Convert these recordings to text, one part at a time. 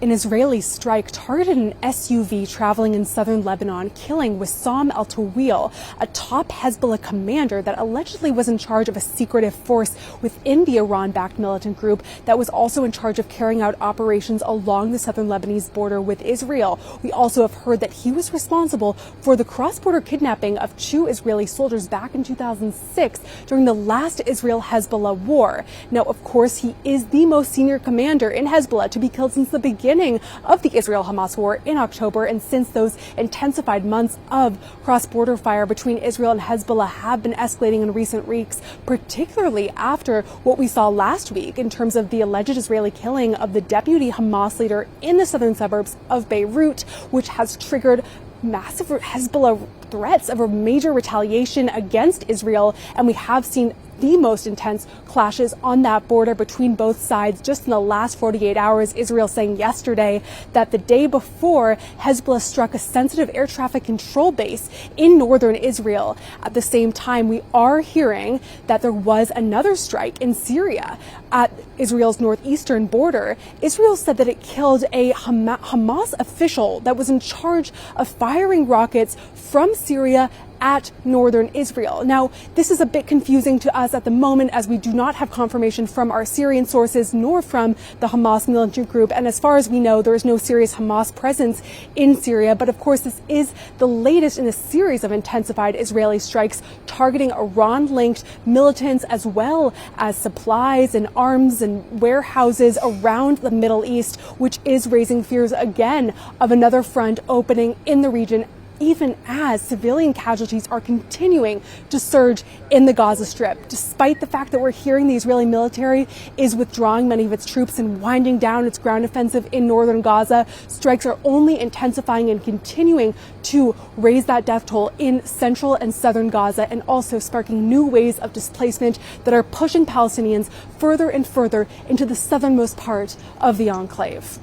An Israeli strike targeted an SUV traveling in southern Lebanon, killing Wissam al-Tawil, a top Hezbollah commander that allegedly was in charge of a secretive force within the Iran-backed militant group that was also in charge of carrying out operations along the southern Lebanese border with Israel. We also have heard that he was responsible for the cross-border kidnapping of 2 Israeli soldiers back in 2006 during the last Israel-Hezbollah war. Now, of course, he is the most senior commander in Hezbollah to be killed since the beginning of the Israel-Hamas war in October, and since those intensified months of cross-border fire between Israel and Hezbollah have been escalating in recent weeks, particularly after what we saw last week in terms of the alleged Israeli killing of the deputy Hamas leader in the southern suburbs of Beirut, which has triggered massive Hezbollah threats of a major retaliation against Israel. And we have seen the most intense clashes on that border between both sides just in the last 48 hours. Israel saying yesterday that the day before, Hezbollah struck a sensitive air traffic control base in northern Israel. At the same time, we are hearing that there was another strike in Syria at Israel's northeastern border. Israel said that it killed a Hamas official that was in charge of firing rockets from Syria at northern Israel. Now, this is a bit confusing to us at the moment, as we do not have confirmation from our Syrian sources nor from the Hamas militant group. And as far as we know, there is no serious Hamas presence in Syria. But of course, this is the latest in a series of intensified Israeli strikes targeting Iran-linked militants, as well as supplies and arms and warehouses around the Middle East, which is raising fears again of another front opening in the region, even as civilian casualties are continuing to surge in the Gaza Strip. Despite the fact that we're hearing the Israeli military is withdrawing many of its troops and winding down its ground offensive in northern Gaza, strikes are only intensifying and continuing to raise that death toll in central and southern Gaza, and also sparking new waves of displacement that are pushing Palestinians further and further into the southernmost part of the enclave.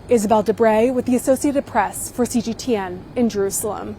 Isabel Debre with the Associated Press for CGTN in Jerusalem.